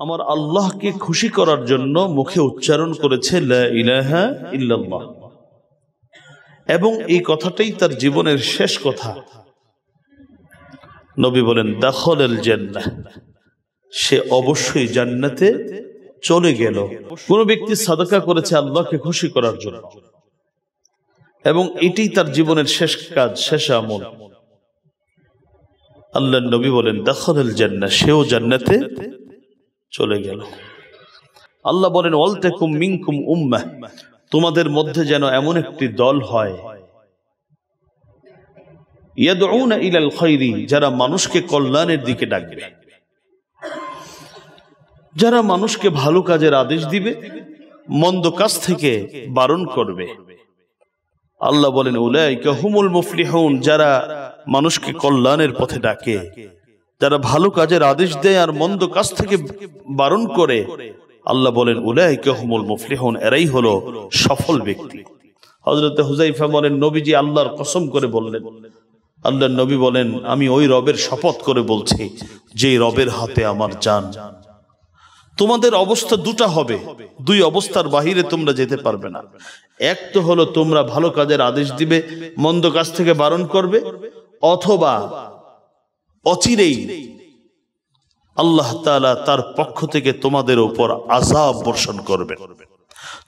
আমার আল্লাহকে খুশি করার জন্য মুখে উচ্চারণ করেছে লা ইলাহা ইল্লাল্লাহ, এবং এই কথাটাই তার জীবনের শেষ কথা। নবী বলেন দাখালাল জান্নাহ, সে অবশ্যই জান্নাতে চলে গেল। কোন ব্যক্তি সাদাকা করেছে আল্লাহকে খুশি করার জন্য, এবং এটাই তার জীবনের শেষ কাজ, শেষ আমল, আল্লাহর নবী বলেন দাখালাল জান্নাহ, সেও জান্নাতে চলে গেল। আল্লাহ বলেন ওয়ালতাকুম মিনকুম উম্মাহ, তোমাদের মধ্যে যেন এমন একটি দল হয় ইয়াদউনা ইলাল খায়রি, যারা মানুষকে কল্যাণের দিকে ডাকবে, যারা মানুষকে ভালো কাজের আদেশ দিবে, মন্দ কাজ থেকে বারণ করবে। আল্লাহ বলেন উলাইকা হুমুল মুফলিহুন, যারা মানুষকে কল্যাণের পথে ডাকে, যারা ভালো কাজের আদেশ দেয় আর মন্দ কাজ থেকে বারণ করে, আল্লাহ বলেন উলাইকা হুমুল মুফলিহুন, এরাই হলো সফল ব্যক্তি। হযরত হুযায়ফা বলেন নবীজি আল্লাহর কসম করে বললেন, আল্লাহর নবী বলেন আমি ওই রবের শপথ করে বলছি যে রবের হাতে আমার জান। তোমাদের অবস্থা দুটা হবে, দুই অবস্থার বাহিরে তোমরা যেতে পারবে না। এক তো হলো তোমরা ভালো কাজের আদেশ দিবে, মন্দ কাজ থেকে বারণ করবে, অথবা অচিরেই আল্লাহ তাআলা তার পক্ষ থেকে তোমাদের উপর আযাব বর্ষণ করবেন।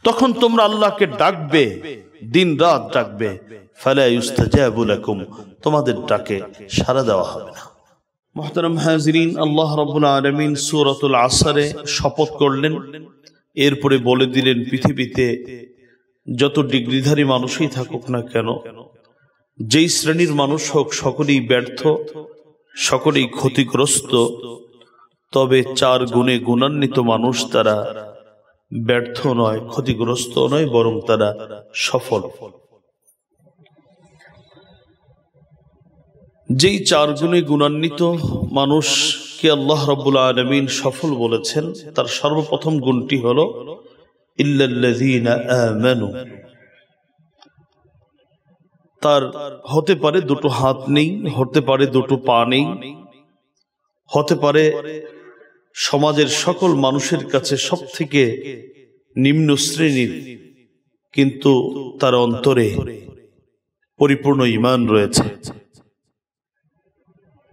তখন তোমরা আল্লাহকে ডাকবে, দিন রাত ডাকবে, ফালা ইউস্তাজাবু লাকুম, তোমাদের ডাকে সাড়া দেওয়া হবে না। মুহতারাম হাজিরিন, আল্লাহ রাব্বুল আলামিন সূরাতুল আসরে শপথ করলেন, এরপরে বলে দিলেন পৃথিবীতে যত ডিগ্রিধারী মানুষই থাকুক না কেন, যেই শ্রেণীর মানুষ হোক, সকলেই ব্যর্থ, সকলেই ক্ষতিগ্রস্ত। তবে 4 গুণে গুণান্বিত মানুষ, তারা ব্যর্থ নয়, ক্ষতিগ্রস্ত নয়, বরং তারা সফল। যেই 4 গুণে গুণান্বিত মানুষকে আল্লাহ রাব্বুল আলামিন সফল বলেছেন, তার সর্বপ্রথম গুণটি হলো ইল্লাল্লাযীনা আমানু। তার হতে পারে দুটো হাত নেই, হতে পারে দুটো পা নেই, হতে পারে সমাজের সকল মানুষের কাছে সবথেকে নিম্ন শ্রেণীর, কিন্তু তার অন্তরে পরিপূর্ণ ঈমান রয়েছে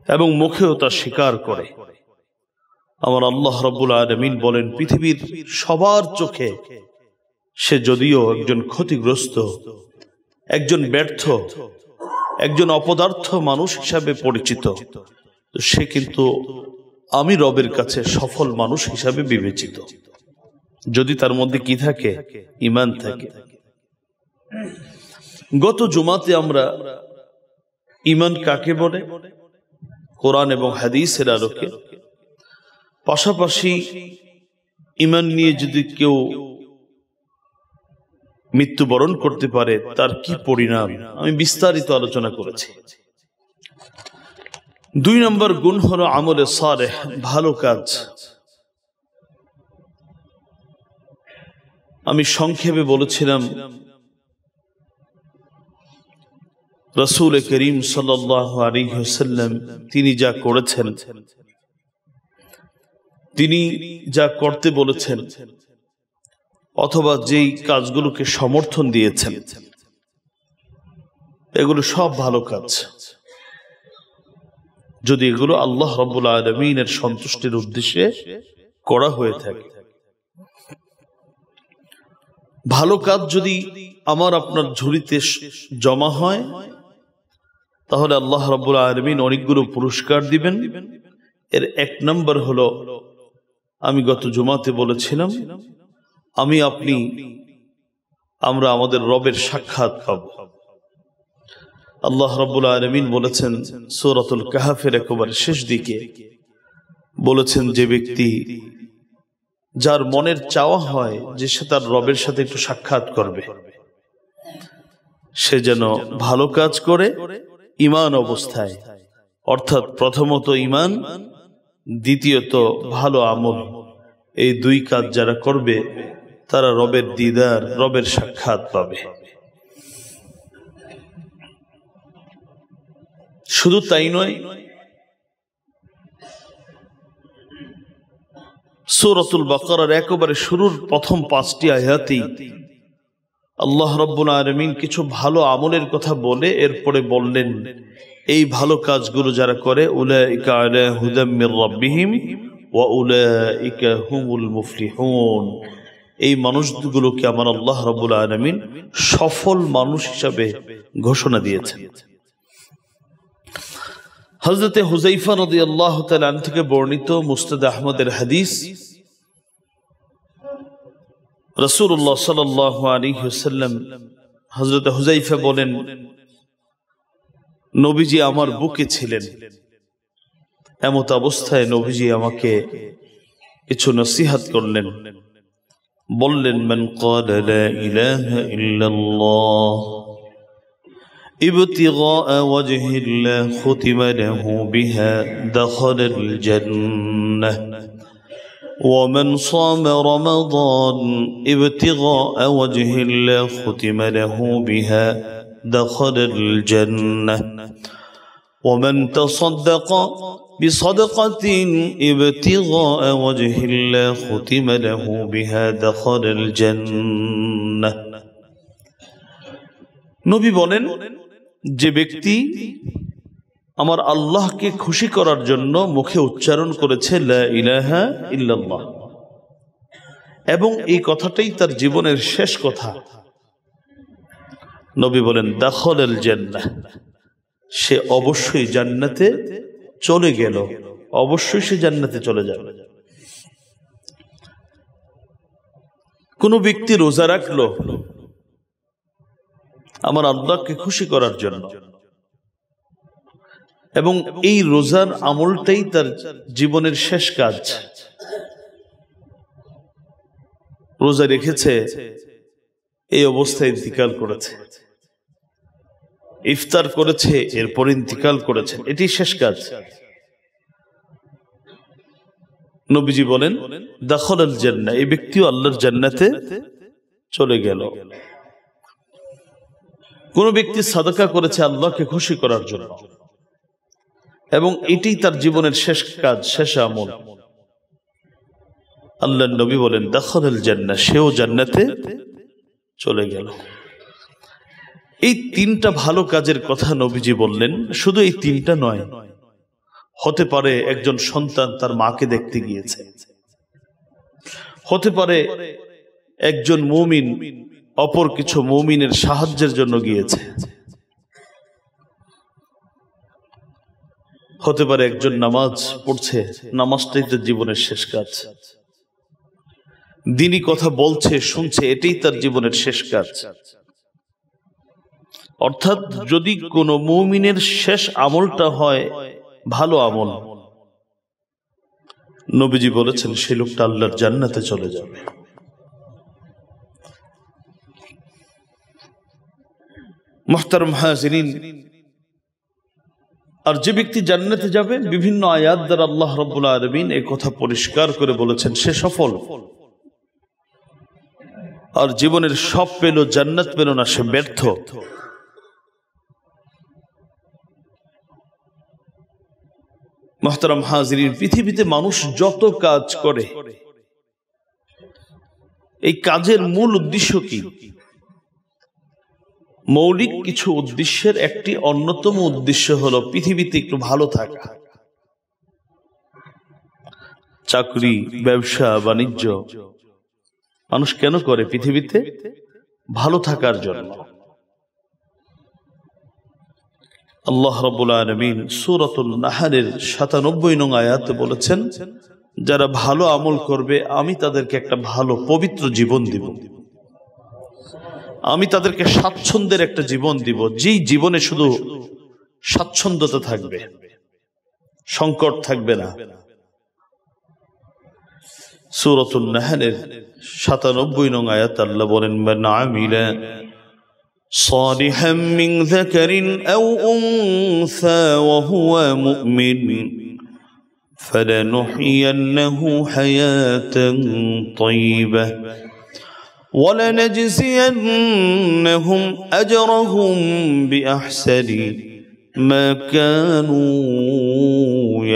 এবং মুখেও তা স্বীকার করে। আমার আল্লাহ রাব্বুল আলামিন বলেন পৃথিবীর সবার চোখে সে যদিও একজন ক্ষতিগ্রস্ত, একজন ব্যর্থ, একজন অপদার্থ মানুষ হিসাবে পরিচিত, সে কিন্তু আমি রবের কাছে সফল মানুষ হিসাবে বিবেচিত, যদি তার মধ্যে কি থাকে, ঈমান থাকে। গত জুমাতে আমরা ঈমান কাকে বলে, কোরআন এবং হাদিসের আলোকে, পাশাপাশি ঈমান নিয়ে যদি কেউ মৃত্যুবরণ করতে পারে তার কি পরিণাম, আমি বিস্তারিত আলোচনা করেছি। 2 নম্বর গুণ হলো আমলে সালেহ, ভালো কাজ। আমি সংক্ষেপে বলেছিলাম রাসূল করিম সাল্লাল্লাহু আলাইহি ওয়াসাল্লাম তিনি যা করেছেন, তিনি যা করতে বলেছেন, অথবা যেই কাজগুলোকে সমর্থন দিয়েছেন, এগুলো সব ভালো কাজ, যদি এগুলো আল্লাহ রাব্বুল আলামিনের সন্তুষ্টির উদ্দেশ্যে করা হয়ে থাকে। ভালো কাজ যদি আমার আপনার ঝুলিতে জমা হয়, তাহলে আল্লাহ রাব্বুল আলামিন অনেকগুলো পুরস্কার দিবেন। এর 1 নম্বর হলো, আমি গত জুমাতে বলেছিলাম, আমরা আমাদের রবের সাক্ষাৎ পাব। আল্লাহ রাব্বুল আলামিন বলেছেন সূরাতুল কাহফের একেবারে শেষ দিকে, বলেছেন যে ব্যক্তি, যার মনের চাওয়া হয় যে সে তার রবের সাথে একটু সাক্ষাৎ করবে, সে যেন ভালো কাজ করে ঈমান অবস্থায়, অর্থাৎ প্রথমত ঈমান, দ্বিতীয়ত ভালো আমল, এই 2 কাজ যারা করবে তারা রবের দিদার, রবের সাক্ষাৎ পাবে। শুধু তাই নয়, সূরাতুল বাকারার একেবারে শুরুর প্রথম 5টি আয়াতেই আল্লাহ রাব্বুল আলামিন কিছু ভালো আমলের কথা বলে এরপরে বললেন এই ভালো কাজগুলো যারা করে উলাইকা আলা হুদাম মির রাব্বিহিম ওয়া উলাইকা হুমুল মুফলিহুন, এই মানুষগুলোকে আমার আল্লাহ রাব্বুল আলামিন সফল মানুষ হিসাবে ঘোষণা দিয়েছেন। হযরতে হুযায়ফা রাদিয়াল্লাহু তাআলা আনহু থেকে বর্ণিত মুসনাদ আহমদের হাদিস, রাসূলুল্লাহ সাল্লাল্লাহু আলাইহি ওয়াসাল্লাম হযরত হুযায়ফা বলেন, নবীজি আমার বুকে ছিলেন, এমত অবস্থায় নবীজি আমাকে কিছু নসিহত করলেন, বললেন মান ক্বালা লা ইলাহা ইল্লাল্লাহ ইবতিগাআ ওয়াজহিল্লাহ খুতিমা লাহু বিহা দাখালাল জান্নাহ ومن صام رمضان ابتغاء وجه الله ختم له بها دخل الجنة ومن تصدق بصدقة ابتغاء وجه الله ختم له بها دخل الجنة। নবী বলেন, যে ব্যক্তি আমার আল্লাহকে খুশি করার জন্য মুখে উচ্চারণ করেছে লা ইলাহা ইল্লাল্লাহ, এবং এই কথাটাই তার জীবনের শেষ কথা, নবী বলেন দাখালাল জান্নাহ, সে অবশ্যই জান্নাতে চলে গেল, অবশ্যই সে জান্নাতে চলে যাবে। কোন ব্যক্তি রোজা রাখলো আমার আল্লাহকে খুশি করার জন্য, এবং এই রোজার আমলটাই তার জীবনের শেষ কাজ, রোজা রেখেছে এই অবস্থায় ইন্তিকাল করেছে, ইফতার করেছে এরপর ইন্তিকাল করেছে, এটি শেষ কাজ। নবীজি বলেন দাখালাল জান্নাহ, এই ব্যক্তিও আল্লাহর জান্নাতে চলে গেল। কোন ব্যক্তি সাদাকা করেছে আল্লাহকে খুশি করার জন্য, এবং এটি তার জীবনের শেষ কাজ, শেষ আমল, আল্লাহর নবী বলেন দাখালাল জান্নাহ, সেও জান্নাতে চলে গেল। এই 3টা ভালো কাজের কথা নবীজি বললেন। শুধু এই 3টা নয়, হতে পারে একজন সন্তান তার মাকে দেখতে গিয়েছে, হতে পারে একজন মুমিন অপর কিছু মুমিনের সাহায্যের জন্য গিয়েছে, হতে পারে একজন নামাজ পড়ছে, নামাজটাই তার জীবনের শেষ কাজ, দ্বীনি কথা বলছে, শুনছে, এটাই তার জীবনের শেষ কাজ। অর্থাৎ যদি কোনো মুমিনের শেষ আমলটা হয় ভালো আমল, নবীজি বলেছেন সে লোকটা আল্লাহর জান্নাতে চলে যাবে। মুহতারাম হাজিরিন, আর যে ব্যক্তি জান্নাতে যাবে বিভিন্ন আয়াত দ্বারা আল্লাহ রাব্বুল আলামিন এই কথা পরিষ্কার করে বলেছেন সে সফল। আর জীবনের সব পেল জান্নাত পেল না, সে ব্যর্থ। মুহতারাম হাজিরিন, পৃথিবীতে মানুষ যত কাজ করে এই কাজের মূল উদ্দেশ্য কি? মৌলিক কিছু উদ্দেশ্যের একটি অন্যতম উদ্দেশ্য হলো পৃথিবীতে একটু ভালো থাকা। চাকরি, ব্যবসা, বাণিজ্য মানুষ কেন করে? পৃথিবীতে ভালো থাকার জন্য। আল্লাহ রাব্বুল আলামিন সূরাতুন নাহলের ৯৭ নং আয়াতে বলেছেন, যারা ভালো আমল করবে আমি তাদেরকে একটা ভালো পবিত্র জীবন দিব, আমি তাদেরকে স্বাচ্ছন্দ্যের একটা জীবন দিব, যেই জীবনে শুধু স্বাচ্ছন্দ্যতা থাকবে, সংকট থাকবে না। সূরাতুন নাহলের ৯৭ নং আয়াত আল্লাহ বলেন, মান আমিলা সালিহাম মিন যাকারিন আও উনসা ওয়া হুয়া মুমিন ফালানুহইয়ান্নাহু হায়াতান তাইয়্যিবাহ وَلَنَجْزِيَنَّهُمْ أَجْرَهُمْ بِأَحْسَنِ مَا كَانُوا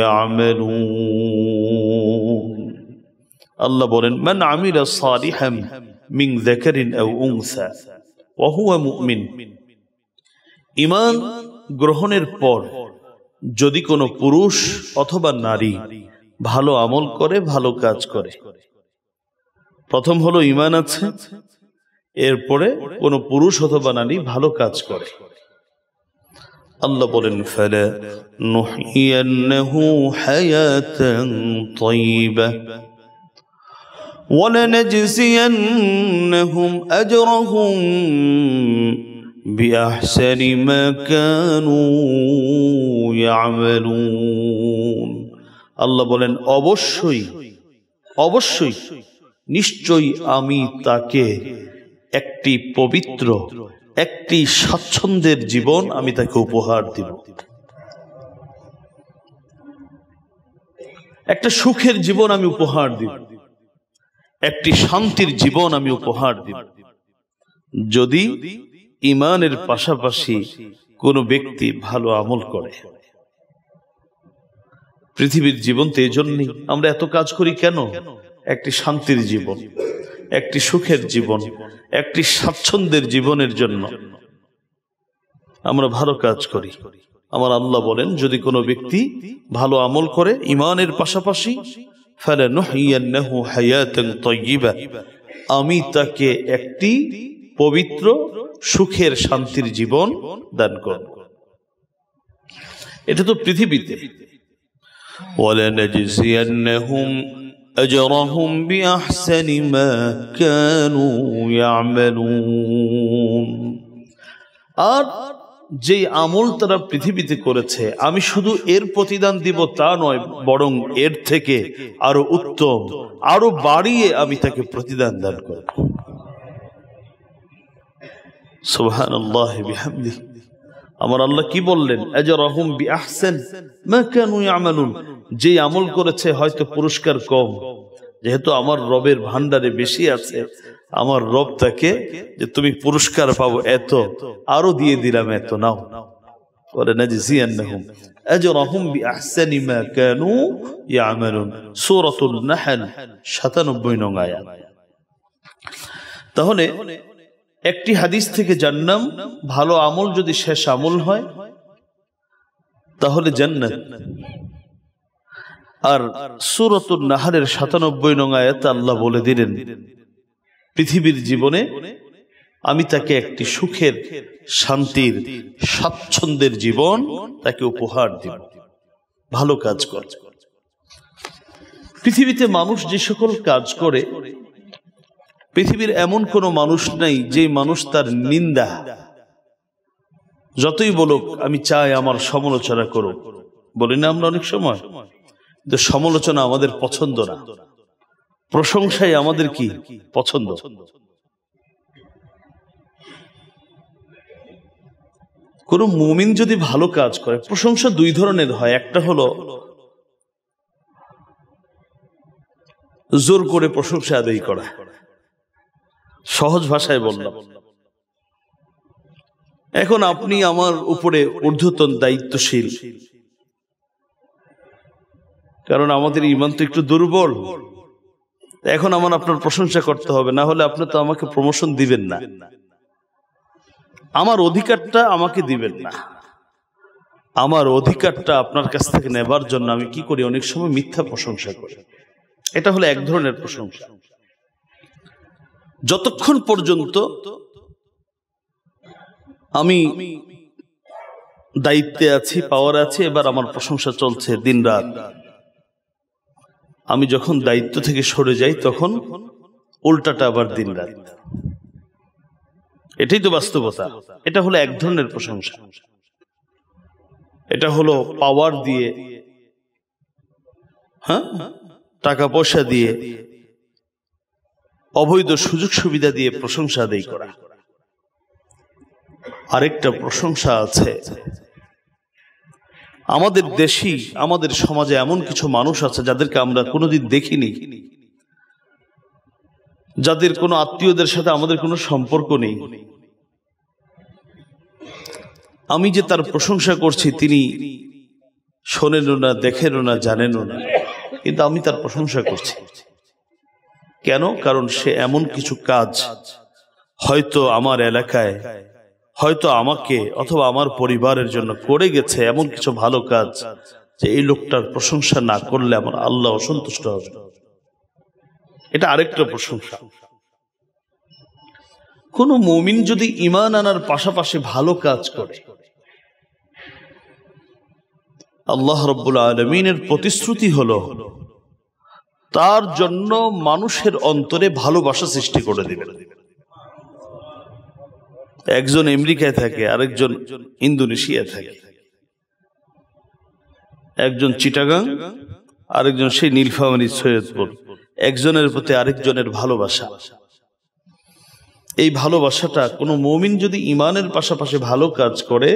يَعْمَلُونَ। আল্লাহ বলেন, মান আমিলা সালিহাম মিন যাকারিন আও উনসা ওয়া হুয়া মুমিন। ঈমান গ্রহণের পর যদি কোনো পুরুষ অথবা নারী ভালো আমল করে, ভালো কাজ করে, প্রথম হলো ঈমান আছে, এরপরে কোনো পুরুষ অথবা নারী ভালো কাজ করে, আল্লাহ বলেন ফালা নুহইয়ান্নাহু হায়াতান তাইয়্যিবা ওয়া লানাজজিয়ান্নাহুম আজরাহুম বিআহসানি মা কানু ইয়ামালুন। আল্লাহ বলেন অবশ্যই অবশ্যই নিশ্চয়ই আমি তাকে একটি পবিত্র, একটি স্বাচ্ছন্দ্যের জীবন আমি তাকে উপহার দিব, একটা সুখের জীবন আমি উপহার দিব, একটি শান্তির জীবন আমি উপহার দিব, যদি ঈমানের পাশাপাশি কোনো ব্যক্তি ভালো আমল করে। পৃথিবীর জীবন তো এই জন্যই আমরা এত কাজ করি কেন? একটি শান্তির জীবন, একটি সুখের জীবন, একটি স্বাচ্ছন্দ্যের জীবনের জন্য আমরা ভালো কাজ করি। আমার আল্লাহ বলেন যদি কোনো ব্যক্তি ভালো আমল করে ঈমানের পাশাপাশি, ফালানুহইয়ান্নাহু হায়াতান তাইয়্যিবা, আমি তাকে একটি পবিত্র সুখের শান্তির জীবন দান করব। এটা তো পৃথিবীতে। ওয়ালানাজজিয়ান্নাহুম আজরাহুম বিআহসানি মা কানু ইয়ামালুন। আর যে আমল তারা পৃথিবীতে করেছে আমি শুধু এর প্রতিদান দিব তা নয়, বরং এর থেকে আরো উত্তম, আরো বাড়িয়ে আমি তাকে প্রতিদান দান করব। সুবহানাল্লাহি বিহামদিহি। আমার আল্লাহ কি বললেন? আজরাহুম বিআহসান মা কানু ইয়ামালুন। যে আমল করেছে হয়তো পুরস্কার কম, যেহেতু আমার রবের ভান্ডারে বেশি আছে, আমার রব তাকে যে তুমি পুরস্কার পাবো এত, আরো দিয়ে দিলাম এত, নাও। ওয়ালানাজজিয়ান্নাহুম আজরাহুম বিআহসানি মা কানু ইয়ামালুন। সূরাতুন নাহল ৯৭ নং আয়াত। তাহলে একটি হাদিস থেকে জানলাম ভালো আমল যদি শেষ আমল হয় তাহলে জান্নাত। আর সূরাতুন নাহলের ৯৭ নং আয়াতে আল্লাহ বলে দিলেন পৃথিবীর জীবনে আমি তাকে একটি সুখের, শান্তির, স্বাচ্ছন্দ্যের জীবন তাকে উপহার দিব, ভালো কাজ করে। পৃথিবীতে মানুষ যে সকল কাজ করে, পৃথিবীর এমন কোন মানুষ নাই যে মানুষ তার নিন্দা, যতই বলুক আমি চাই আমার সমালোচনা করুক, বলি না আমরা অনেক সময়, যে সমালোচনা আমাদের পছন্দ না, প্রশংসাই আমাদের কি পছন্দ। কোন মুমিন যদি ভালো কাজ করে, প্রশংসা দুই ধরনের হয়। একটা হলো জোর করে প্রশংসা আদায় করা, সহজ ভাষায় বললাম। এখন আপনি আমার উপরে ঊর্ধ্বতন দায়িত্বশীল, কারণ আমাদের ঈমান তো একটু দুর্বল, এখন আমার আপনার প্রশংসা করতে হবে, না হলে আপনি তো আমাকে প্রমোশন দিবেন না, আমার অধিকারটা আমাকে দিবেন না। আমার অধিকারটা আপনার কাছ থেকে নেবার জন্য আমি কি করি? অনেক সময় মিথ্যা প্রশংসা করি। এটা হলো এক ধরনের প্রশংসা। যতক্ষণ পর্যন্ত আমি দায়িত্বে আছি, পাওয়ার আছে, এবার আমার প্রশংসা চলছে দিন রাত। আমি যখন দায়িত্ব থেকে সরে যাই তখন উল্টাটা আবার দিন রাত। এটাই তো বাস্তবতা। এটা হলো এক ধরনের প্রশংসা। এটা হলো পাওয়ার দিয়ে, হ্যাঁ, টাকা পয়সা দিয়ে, অবৈধ সুযোগ সুবিধা দিয়ে প্রশংসা আদায় করা। আরেকটা প্রশংসা আছে, আমাদের দেশি, আমাদের সমাজে এমন কিছু মানুষ আছে যাদেরকে আমরা কোনোদিন দেখিনি, যাদের কোনো আত্মীয়দের সাথে আমাদের কোনো সম্পর্ক নেই। আমি যে তার প্রশংসা করছি তিনি শোনেনও না, দেখেনও না, জানেনও না, কিন্তু আমি তার প্রশংসা করছি। কেন? কারণ সে এমন কিছু কাজ হয়তো আমার এলাকায়, হয়তো আমাকে অথবা আমার পরিবারের জন্য করে গেছে, এমন কিছু ভালো কাজ যে এই লোকটার প্রশংসা না করলে আমার আল্লাহ অসন্তুষ্ট হবে। এটা আরেকটা প্রশংসা। কোন মুমিন যদি ঈমান আনার পাশাপাশি ভালো কাজ করে, আল্লাহ রাব্বুল আলামিনের প্রতিশ্রুতি হলো তার জন্য মানুষের অন্তরে ভালোবাসা সৃষ্টি করে দিবেন। একজন আমেরিকায় থাকে, আরেকজন ইন্দোনেশিয়া থাকে, একজন চিটাগাং, আরেকজন সেই নীলফামারী সৈয়দপুর। একজনের প্রতি আরেকজনের ভালোবাসা, এই ভালোবাসাটা কোনো মুমিন যদি ঈমানের পাশাপাশি ভালো কাজ করে,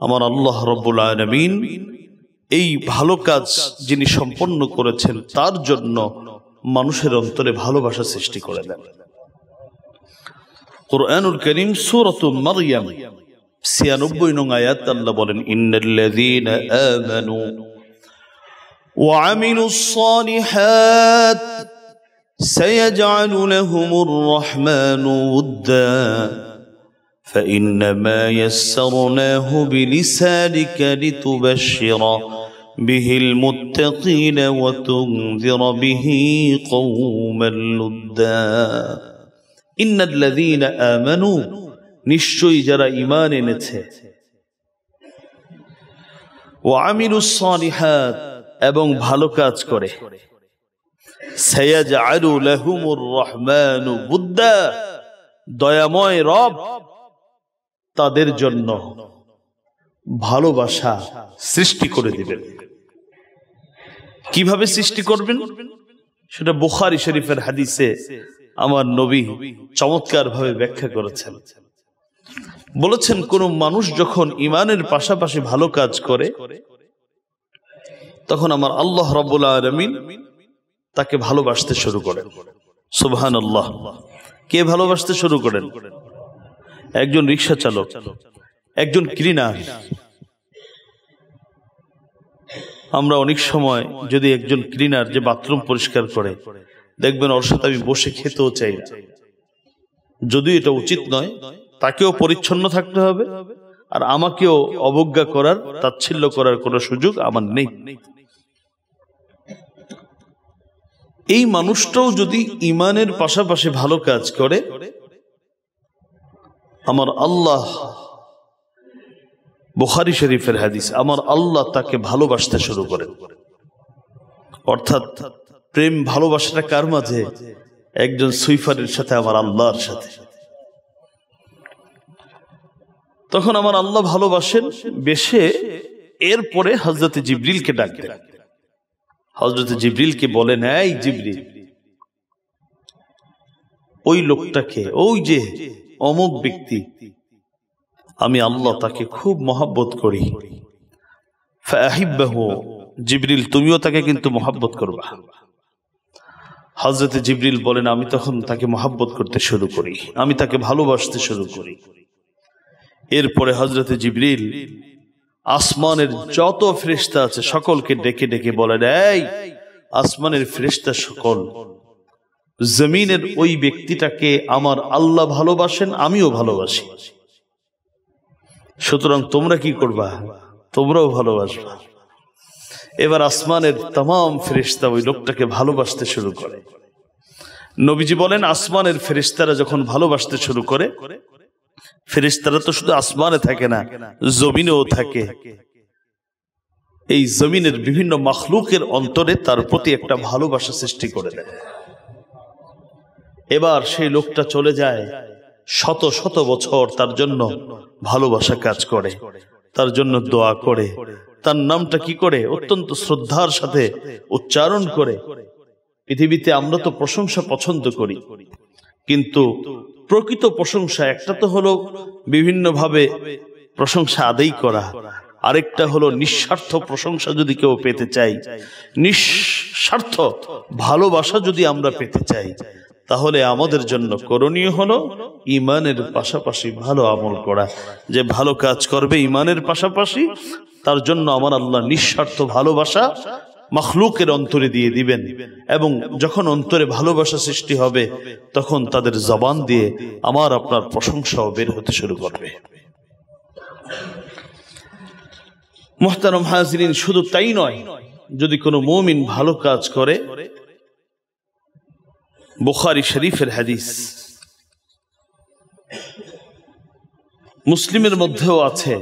আমার আল্লাহ রাব্বুল আলামিন এই ভালো কাজ যিনি সম্পন্ন করেছেন তার জন্য মানুষের অন্তরে ভালোবাসা সৃষ্টি করে দেন। কুরআনুল কারীম সূরাতু মারইয়াম ৯৬ নং আয়াত আল্লাহ বলেন, ইন্নাল্লাযীনা আমানু ওয়া আমিলুস সালিহাত সায়াজআলু লাহুমুর রাহমানু উদ্দা فإنما يسرناه بلسانك لتبشر به المتقين وتنذر به قوما لدا إن الذين آمنوا নিশ্চয়ই যারা ঈমান এনেছে, ওয়ামিলুস সালিহাত এবং ভালো কাজ করে, সায়াজআলু লাহুমুর রাহমানু উদ্দা দয়াময় রব তাদের জন্য ভালোবাসা সৃষ্টি করে দিবেন। কিভাবে সৃষ্টি করবেন সেটা বুখারী শরীফের হাদিসে আমার নবী চমৎকার ভাবে ব্যাখ্যা করেছেন। বলেছেন, কোন মানুষ যখন ঈমানের পাশাপাশি ভালো কাজ করে তখন আমার আল্লাহ রাব্বুল আলামিন তাকে ভালোবাসতে শুরু করেন। সুবহানাল্লাহ। কে ভালোবাসতে শুরু করেন? একজন রিকশা চালক, একজন ক্লিনার। আমরা অনেক সময় যদি একজন ক্লিনার যে বাথরুম পরিষ্কার করে, দেখবেন ওর সাথে আমি বসে খেতেও চাই না, যদিও এটা উচিত নয়। তাকেও পরিচ্ছন্ন থাকতে হবে, আর আমাকেও অবজ্ঞা করার, তাচ্ছিল্য করার কোনো সুযোগ আমার নেই। এই মানুষটাও যদি ঈমানের পাশাপাশি ভালো কাজ করে, আমার আল্লাহ, বুখারী শরীফের হাদিস, আমার আল্লাহ তাকে ভালোবাসতে শুরু করেন। অর্থাৎ প্রেম ভালোবাসাটা কার মাঝে? একজন সুইফারের সাথে, আমার আল্লাহর সাথে। তখন আমার আল্লাহ ভালোবাসেন বেশে, এরপরে হযরত জিবরিলকে ডাক দেন। হযরত জিবরিলকে বলেন, এই জিবরিল, ওই লোকটাকে, ওই যে অমুক ব্যক্তি, আমি আল্লাহ তাকে খুব মহব্বত করি, ফাহিব্বাহু, জিবরিল তুমিও তাকে কিন্তু মহব্বত করবা। হযরত জিবরিল বলেন, আমি তখন তাকে মহব্বত করতে শুরু করি, আমি তাকে ভালোবাসতে শুরু করি। এরপরে হযরত জিবরিল আসমানের যত ফেরেশতা আছে সকলকে ডেকে ডেকে বলেন, এই আসমানের ফেরেশতা সকল, জমিনের ওই ব্যক্তিটাকে আমার আল্লাহ ভালোবাসেন, আমিও ভালোবাসি, সুতরাং তোমরা কি করবা? তোমরাও ভালোবাসবা। এবার আসমানের तमाम ফেরেশতা ওই লোকটাকে ভালোবাসতে শুরু করে। নবীজি বলেন, আসমানের ফেরেশতারা যখন ভালোবাসতে শুরু করে, ফেরেশতারা তো শুধু আসমানে থাকে না, জমিনেও থাকে। এই জমিনের বিভিন্ন মাখলুকের অন্তরে তার প্রতি একটা ভালোবাসা সৃষ্টি করে দেয়। এবার সেই লোকটা চলে যায়, শত শত বছর তার জন্য ভালোবাসা কাজ করে, তার জন্য দোয়া করে, তার নামটা কি করে? অত্যন্ত শ্রদ্ধার সাথে উচ্চারণ করে। পৃথিবীতে আমরা তো প্রশংসা পছন্দ করি, কিন্তু প্রকৃত প্রশংসা একটা তো হলো বিভিন্নভাবে প্রশংসা আদায় করা, আরেকটা হলো নিঃস্বার্থ প্রশংসা। যদি কেউ পেতে চাই, নিঃস্বার্থ ভালোবাসা যদি আমরা পেতে চাই, তাহলে আমাদের জন্য করণীয় হলো ঈমানের পাশাপাশি ভালো আমল করা। যে ভালো কাজ করবে ঈমানের পাশাপাশি, তার জন্য আমার আল্লাহ নিঃস্বার্থ ভালোবাসা মখলুকের অন্তরে দিয়ে দিবেন, এবং যখন অন্তরে ভালোবাসা সৃষ্টি হবে তখন তাদের জবান দিয়ে আমার আপনার প্রশংসাও বের হতে শুরু করবে। মুহতারাম হাজিরিন, শুধু তাই নয়, যদি কোনো মুমিন ভালো কাজ করে, বুখারী শরীফের হাদিস, মুসলিমের মধ্যেও আছে,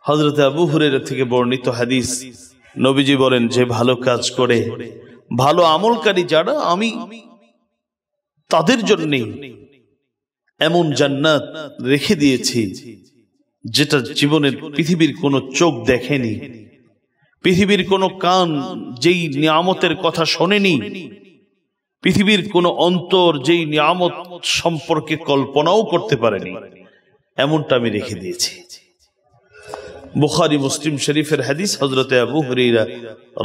হযরত আবু হুরায়রা থেকে বর্ণিত হাদিস, নবীজি বলেন যে ভালো কাজ করে, ভালো আমলকারী যারা, আমি তাদের জন্য এমন জান্নাত রেখে দিয়েছি যেটা জীবনের পৃথিবীর কোনো চোখ দেখেনি, পৃথিবীর কোনো কান যেই নিয়ামতের কথা শোনেনি, পৃথিবীর কোনো অন্তর যেই নিয়ামত সম্পর্কে কল্পনাও করতে পারেনি, এমনটা আমি রেখে দিয়েছি। বুখারী মুসলিম শরীফের হাদিস, হযরত আবু হুরায়রা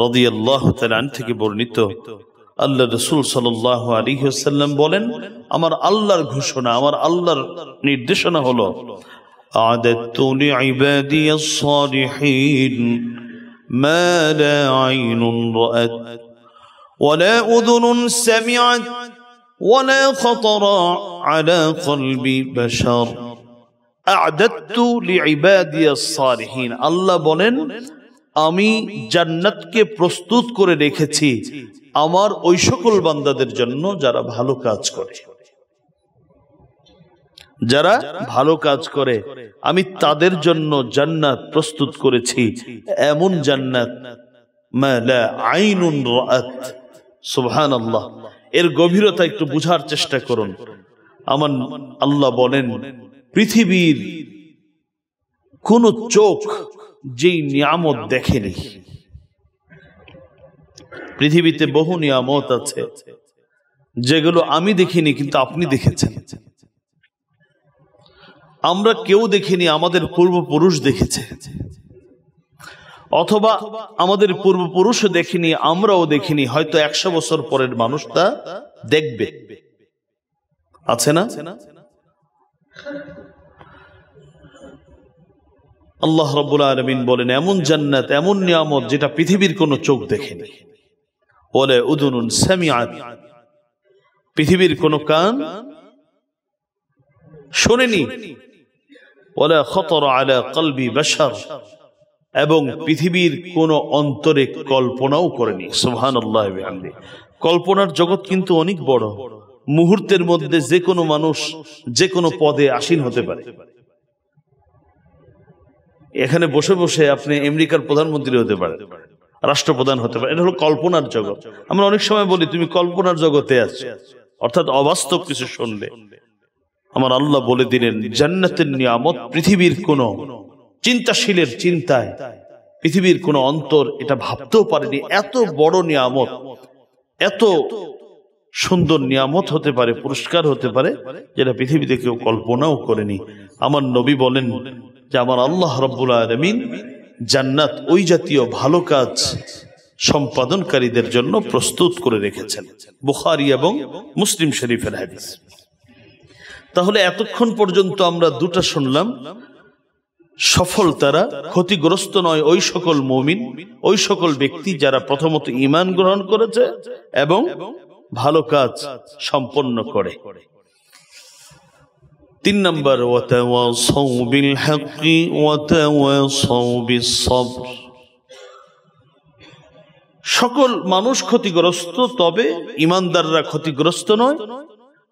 রাদিয়াল্লাহু তাআলা আনহু থেকে বর্ণিত, আল্লাহ রাসূল সাল্লাল্লাহু আলাইহি ওয়াসাল্লাম বলেন, আমার আল্লাহর ঘোষণা, আমার আল্লাহর নির্দেশনা হলো, আ'দাতু লিইবাদিয়াস সালিহিন মা লা আইনুন রাআত ওয়ালা উযুনুন সামিআত ওয়ালা খাতারা আলা কলবি বাশার। আ'দাতু লিইবাদিয়াস সালিহিন, আল্লাহ বলেন আমি জান্নাতকে প্রস্তুত করে রেখেছি আমার ওই সকল বান্দাদের জন্য যারা ভালো কাজ করে। যারা ভালো কাজ করে আমি তাদের জন্য জান্নাত প্রস্তুত করেছি, এমন জান্নাত মা লা আইনুন রাআত। সুবহানাল্লাহ, এর গভীরতা একটু বুঝার চেষ্টা করুন। আমার আল্লাহ বলেন পৃথিবীর কোন চোখ যেই নিয়ামত দেখেনি। পৃথিবীতে বহু নিয়ামত আছে যেগুলো আমি দেখিনি কিন্তু আপনি দেখেছেন। আমরা কেউ দেখিনি, আমাদের পূর্বপুরুষ দেখেছে, অথবা আমাদের পূর্বপুরুষও দেখিনি, আমরাও দেখিনি, হয়তো 100 বছর পরের মানুষটা দেখবে। আছে না? আল্লাহ রাব্বুল আলামিন বলেন এমন জান্নাত, এমন নিয়ামত যেটা পৃথিবীর কোনো চোখ দেখেনি, ওয়ালা উযুনুন সামিআত, পৃথিবীর কোনো কান শোনেনি, ওয়ালা খাতারা আলা কলবি বাশার, এবং পৃথিবীর কোনো অন্তরে কল্পনাও করেনি। সুবহানাল্লাহ ওয়া বিহামদিহি। কল্পনার জগৎ কিন্তু অনেক বড়। মুহূর্তের মধ্যে যে কোনো মানুষ যে কোনো পদে আসীন হতে পারে। এখানে বসে বসে আপনি আমেরিকার প্রধানমন্ত্রী হতে পারেন, রাষ্ট্রপ্রধান হতে পারে। এটা হলো কল্পনার জগৎ। আমরা অনেক সময় বলি তুমি কল্পনার জগতে আছো, অর্থাৎ অবাস্তব কিছু শুনলে। আমার আল্লাহ বলে দিলেন জান্নাতের নিয়ামত পৃথিবীর কোন চিন্তাশীলের চিন্তায়, পৃথিবীর কোন অন্তর এটা ভাবতেও পারেনি। এত বড় নিয়ামত, এত সুন্দর নিয়ামত হতে পারে, পুরস্কার হতে পারে, যেটা পৃথিবীতে কেউ কল্পনাও করেনি। আমার নবী বলেন যে আমার আল্লাহ রাব্বুল আলামিন জান্নাত ওই জাতীয় ভালো কাজ সম্পাদনকারীদের জন্য প্রস্তুত করে রেখেছেন। বুখারী এবং মুসলিম শরীফের হাদিস। তাহলে এতক্ষণ পর্যন্ত আমরা দুটা শুনলাম, সফল তারা, ক্ষতিগ্রস্ত নয় ওই সকল মুমিন, ওই সকল ব্যক্তি যারা প্রথমত ঈমান গ্রহণ করেছে এবং ভালো কাজ সম্পন্ন করে। 3 নম্বর, ওয়াতাওয়াসাউ বিল হাক্কি ওয়াতাওয়াসাউ বিস সবর। সকল মানুষ ক্ষতিগ্রস্ত, তবে ঈমানদাররা ক্ষতিগ্রস্ত নয়।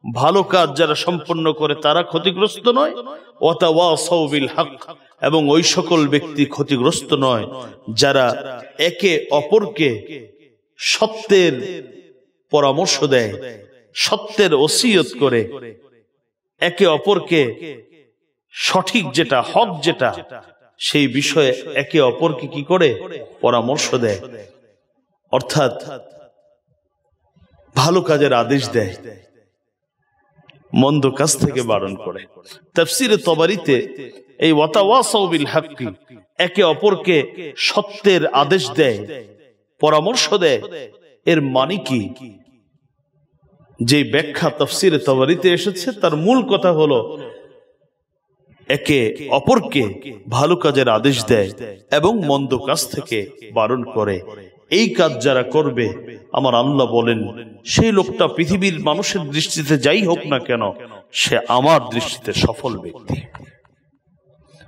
ভালো কাজ যারা সম্পন্ন করে তারা ক্ষতিগ্রস্ত নয়। ওয়াতাওয়াসাউ বিল হক, এবং ওই সকল ব্যক্তি ক্ষতিগ্রস্ত নয় যারা একে অপরকে সত্যের পরামর্শ দেয়, সত্যের ওসিয়ত করে, একে অপরকে সঠিক যেটা, হক যেটা, সেই বিষয়ে একে অপরকে কি করে পরামর্শ দেয়, অর্থাৎ ভালো কাজের আদেশ দেয়, মন্দ কাজ থেকে বারণ করে। তাফসীরে তবারিতে এই ওয়াতাওয়াসাউ বিল হাক্কি, একে অপরকে সত্যের আদেশ দেয়, পরামর্শ দেয়, এর মানে কি? যে ব্যাখ্যা তাফসীরে তবারিতে এসেছে তার মূল কথা হলো একে অপরকে ভালো কাজের আদেশ দেয় এবং মন্দ কাজ থেকে বারণ করে। এই কাজ যারা করবে, আমার আল্লাহ বলেন সেই লোকটা পৃথিবীর মানুষের দৃষ্টিতে যাই হোক না কেন, সে আমার দৃষ্টিতে সফল ব্যক্তি।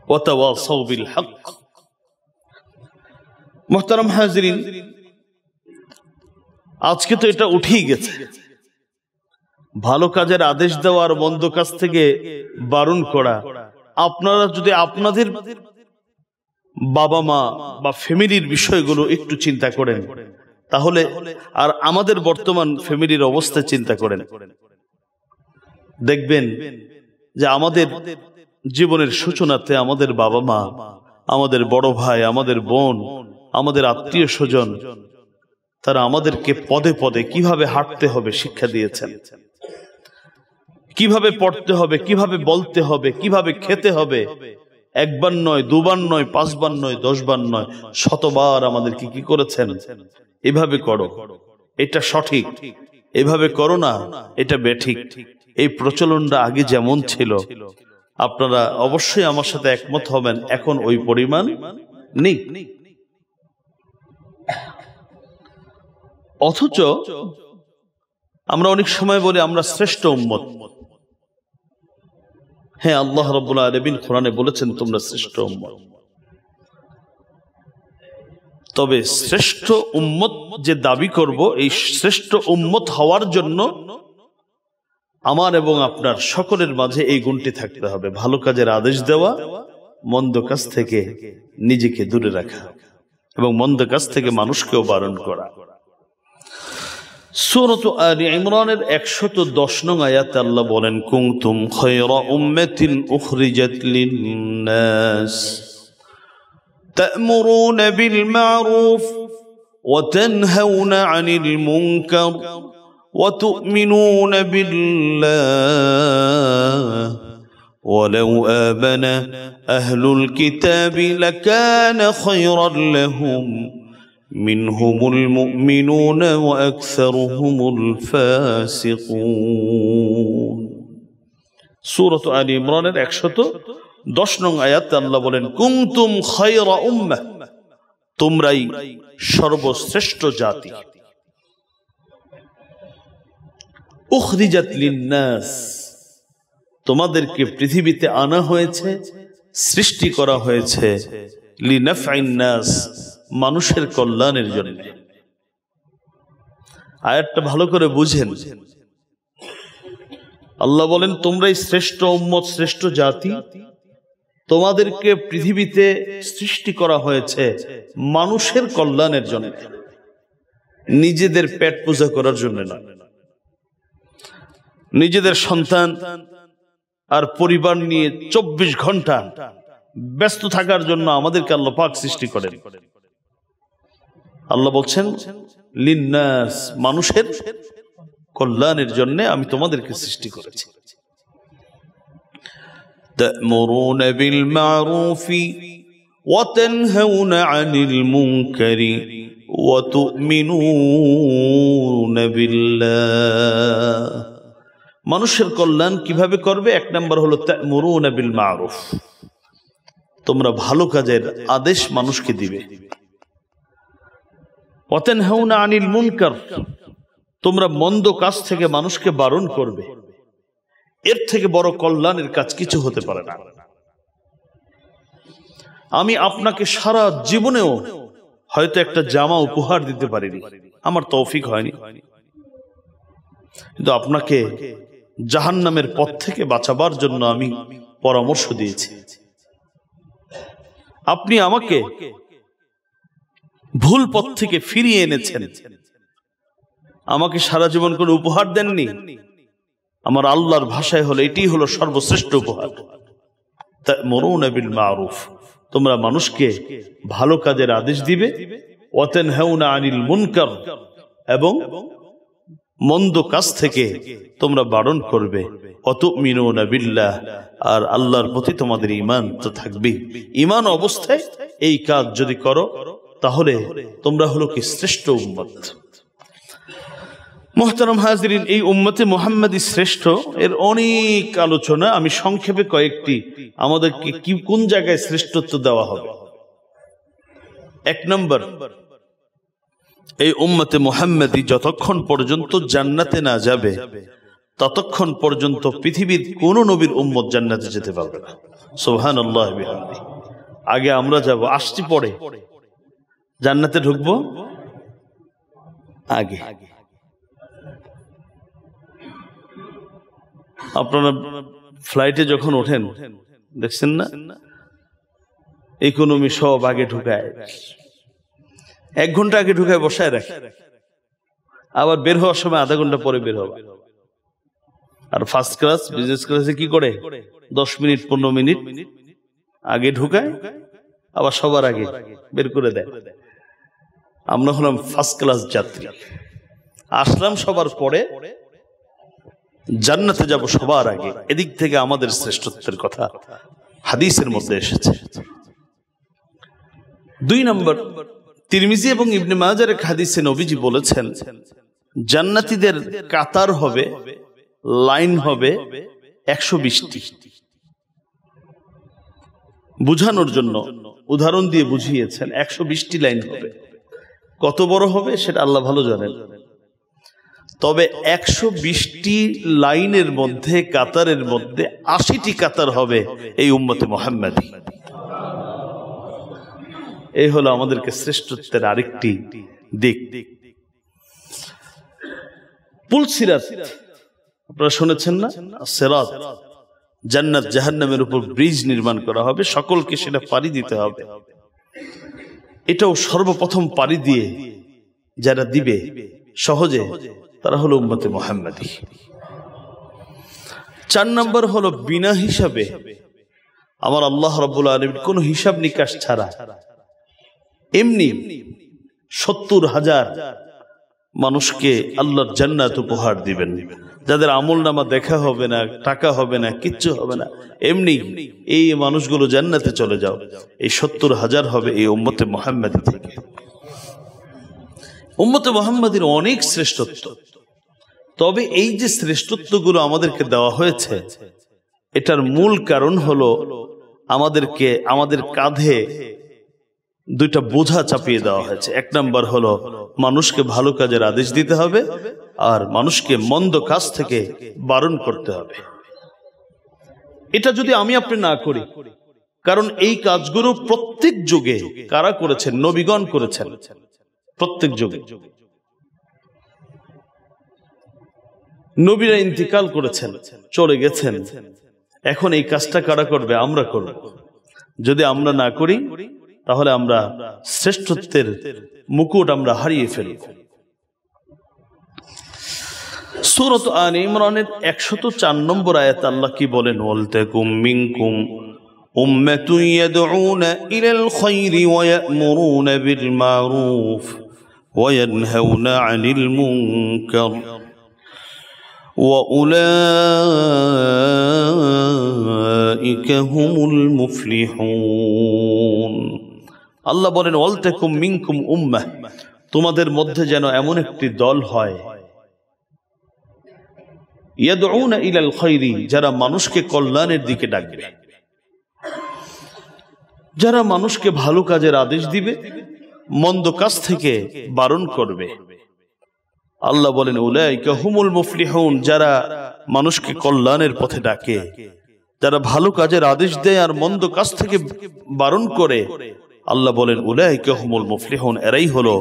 ওয়াতাওয়াসাউ বিল হক। মুহতারাম হাজিরিন, আজকে তো এটা উঠেই গেছে। ভালো কাজের আদেশ দেওয়া আর মন্দ কাজ থেকে বারণ করা। আপনারা যদি আপনাদের বাবা মা বা ফ্যামিলির বিষয়গুলো একটু চিন্তা করেন, তাহলে আর আমাদের বর্তমান ফ্যামিলির অবস্থা চিন্তা করেন, দেখবেন যে আমাদের জীবনের সূচনাতে আমাদের বাবা মা, আমাদের বড় ভাই, আমাদের বোন, আমাদের আত্মীয় স্বজন, তারা আমাদেরকে পদে পদে কিভাবে হাঁটতে হবে শিক্ষা দিয়েছেন, কিভাবে পড়তে হবে, কিভাবে বলতে হবে, কিভাবে খেতে হবে। একবার নয়, দুবার নয়, 5 বার নয়, 10 বার নয়, 100 বার আমাদেরকে কি করেছেন, এভাবে করো, এটা সঠিক, এভাবে করো না, এটা বেঠিক। এই প্রচলনটা আগে যেমন ছিল, আপনারা অবশ্যই আমার সাথে একমত হবেন, এখন ওই পরিমাণ নেই। অথচ আমরা অনেক সময় বলি আমরা শ্রেষ্ঠ উম্মত। হ্যাঁ, আল্লাহ রাব্বুল আলামিন কোরআনে বলেছেন তোমরা শ্রেষ্ঠ উম্মত। তবে শ্রেষ্ঠ উম্মত যে দাবি করব, এই শ্রেষ্ঠ উম্মত হওয়ার জন্য আমার এবং আপনার সকলের মাঝে এই গুণটি থাকতে হবে, ভালো কাজের আদেশ দেওয়া, মন্দ কাজ থেকে নিজেকে দূরে রাখা এবং মন্দ কাজ থেকে মানুষকেও বারণ করা। সূরা আলে ইমরানের 110 নং আয়াতে আল্লাহ বলেন, কুনতুম খায়রা উম্মাতিন উখরিজাত লিন-নাস তা'মুরুনা বিল মা'রুফ ওয়া তানহাউনা আনিল মুনকার ওয়া তু'মিনুনা বিল্লাহ ওয়ালাউ আমানা আহলুল কিতাবি লাকানা খায়রান লাহুম মিনহুমুল মুমিনুনা ওয়া আকসারুহুমুল ফাসিকুন। সূরা আলে ইমরানের 110 নং আয়াতে আল্লাহ বলেন, কুনতুম খায়রা উম্মাহ, তোমরাই সর্বশ্রেষ্ঠ জাতি। উখরিজাত লিন-নাস, তোমাদেরকে পৃথিবীতে আনা হয়েছে, সৃষ্টি করা হয়েছে, লিনাফঈন নাস, মানুষের কল্যাণের জন্য। আয়াতটা ভালো করে বুঝেন। আল্লাহ বলেন তোমরাই শ্রেষ্ঠ উম্মত, শ্রেষ্ঠ জাতি, তোমাদেরকে পৃথিবীতে সৃষ্টি করা হয়েছে মানুষের কল্যাণের জন্য, নিজেদের পেট পূজা করার জন্য না। নিজেদের সন্তান আর পরিবার নিয়ে 24 ঘন্টা ব্যস্ত থাকার জন্য আমাদেরকে আল্লাহ পাক সৃষ্টি করেন। আল্লাহ বলছেন লিন্নাস, মানুষের কল্যাণের জন্য আমি তোমাদেরকে সৃষ্টি করেছি। তা'মুরুনা বিল মা'রুফি ওয়া তানহাউনা আনিল মুনকারি ওয়া তু'মিনুনা বিল্লাহ। মানুষের কল্যাণ কিভাবে করবে? 1 নম্বর হলো তা'মুরুনা বিল মা'রুফ, তোমরা ভালো কাজের আদেশ মানুষকে দিবে। ওয়া তানহাউনা আনিল মুনকার, তোমরা মন্দ কাজ থেকে মানুষকে বারণ করবে। এর থেকে বড় কল্যাণের কাজ কিছু হতে পারে না। আমি আপনাকে সারা জীবনেও হয়তো একটা জামা উপহার দিতে পারিনি, আমার তৌফিক হয়নি, কিন্তু আপনাকে জাহান্নামের পথ থেকে বাঁচাবার জন্য আমি পরামর্শ দিয়েছি। আপনি আমাকে ভুল পথ থেকে ফিরিয়ে এনেছেন, আমাকে সারা জীবন কোনো উপহার দেননি। আমার আল্লাহর ভাষায় হলো এটি হলো সর্বশ্রেষ্ঠ উপহার। তা'মুরুনা বিল মা'রুফ, তোমরা মানুষকে ভালো কাজের আদেশ দিবে। ওয়া তানহাউনা আনিল মুনকার, এবং মন্দ কাজ থেকে তোমরা বারণ করবে। ওয়া তু'মিনুনা বিল্লাহ, আর আল্লাহর প্রতি তোমাদের ঈমান তো থাকবেই। ঈমান অবস্থায় এই কাজ যদি করো, তাহলে তোমরা হলো কি শ্রেষ্ঠ উম্মত। মুহতারাম হাজিরিন, এই উম্মতে মুহাম্মাদী শ্রেষ্ঠ এর অনেক আলোচনা, আমি সংক্ষেপে কয়েকটি আমাদেরকে কোন জায়গায় শ্রেষ্ঠত্ব দেওয়া হবে। এক নম্বর, এই উম্মতে মুহাম্মাদী যতক্ষণ পর্যন্ত জান্নাতে না যাবে ততক্ষণ পর্যন্ত পৃথিবীর কোন নবীর উম্মত জান্নাতে যেতে পারবে না। সুবহানাল্লাহ বিহামদিহি। আগে আমরা যাব, আসছি পরে, জান্নাতে ঢুকবো আগে। আপনারা ফ্লাইটে যখন ওঠেন দেখছেন না, ইকোনমি সব আগে ঢুকায়, 1 ঘন্টা আগে ঢুকায় বসায় রাখে, আবার বের হওয়ার সময় আধা ঘন্টা পরে বের হওয়া। আর ফার্স্ট ক্লাস, বিজনেস ক্লাসে কি করে, 10 মিনিট 15 মিনিট আগে ঢুকায়, আবার সবার আগে বের করে দেয়। আমরা হলাম ফার্স্ট ক্লাস যাত্রী, আসলাম সবার পরে, জান্নাতে যাব সবার আগে। এদিক থেকে আমাদের শ্রেষ্ঠত্বের কথা হাদিসের মধ্যে এসেছে। 2 নম্বর, তিরমিজি এবং ইবনে মাজার এক হাদিসে নবীজি বলেছেন, জান্নাতীদের কাতার হবে, লাইন হবে 120টি। বুঝানোর জন্য উদাহরণ দিয়ে বুঝিয়েছেন, 120টি লাইন হবে। কত বড় হবে সেটা আল্লাহ ভালো জানেন। তবে 120টি লাইনের মধ্যে, কাতারের মধ্যে 80টি কাতার হবে এই উম্মতে মুহাম্মাদী। এই হলো আমাদেরকে শ্রেষ্ঠত্বের আরেকটি দিক। পুলসিরাত আপনারা শুনেছেন না, সিরাত, জান্নাত জাহান্নামের উপর ব্রিজ নির্মাণ করা হবে, সকলকে সেটা পাড়ি দিতে হবে। এটাও সর্বপ্রথম পাড়ি দিয়ে যারা দিবে সহজে, তারা হলো উম্মতে মুহাম্মাদী। 4 নম্বর হলো, বিনা হিসাবে আমার আল্লাহ রাব্বুল আলামিন কোন হিসাব নিকাশ ছাড়া এমনি 70,000 মানুষকে আল্লাহর জান্নাত উপহার দিবেন, যাদের আমল নামা দেখা হবে না, টাকা হবে না, কিচ্ছু হবে না, এমনি এই মানুষগুলো জান্নাতে চলে যাও। এই 70,000 হবে এই উম্মতে মুহাম্মাদী থেকে। উম্মতে মুহাম্মাদীর অনেক শ্রেষ্ঠত্ব। তবে এই যে শ্রেষ্ঠত্বগুলো আমাদেরকে দেওয়া হয়েছে, এটার মূল কারণ হলো আমাদেরকে, আমাদের কাঁধে 2টা বোঝা চাপিয়ে দেওয়া হয়েছে। 1 নম্বর হলো, মানুষকে ভালো কাজের আদেশ দিতে হবে, আর মানুষকে মন্দ কাজ থেকে বারণ করতে হবে। এটা যদি আমি আপনি না করি, কারণ এই কাজগুলো প্রত্যেক যুগে কারা করেছেন, নবীগণ করেছেন। প্রত্যেক যুগে নবীরা ইন্তিকাল করেছেন, চলে গেছেন। এখন এই কাজটা কারা করবে, আমরা করব। যদি আমরা না করি তাহলে আমরা শ্রেষ্ঠত্বের মুকুট আমরা হারিয়ে ফেলব। সূরাত আলে ইমরানের 104 নম্বর আয়াত আল্লাহ কি বলেন, ওয়ালতাকুম মিনকুম উম্মাতুন ইয়াদউনা ইলাল খায়রি ওয়া ইয়া'মুরুনা বিল মা'রুফ ওয়া ইয়ানহাউনা আনিল মুনকার ওয়া উলাইকা হুমুল মুফলিহুন। আল্লাহ বলেন, ওয়ালতাকুম মিনকুম উম্মাহ, তোমাদের মধ্যে যেন এমন একটি দল হয়, ইয়াদউনা ইলাল খায়রি, যারা মানুষকে কল্যাণের দিকে ডাকবে, যারা মানুষকে ভালো কাজের আদেশ দিবে, মন্দ কাজ থেকে বারণ করবে। আল্লাহ বলেন, উলাইকা হুমুল মুফলিহুন, যারা মানুষকে কল্যাণের পথে ডাকে, যারা ভালো কাজের আদেশ দেয় আর মন্দ কাজ থেকে বারণ করে, আল্লাহ বলেন উলাইকা হুমুল মুফলিহুন, এরাই হলো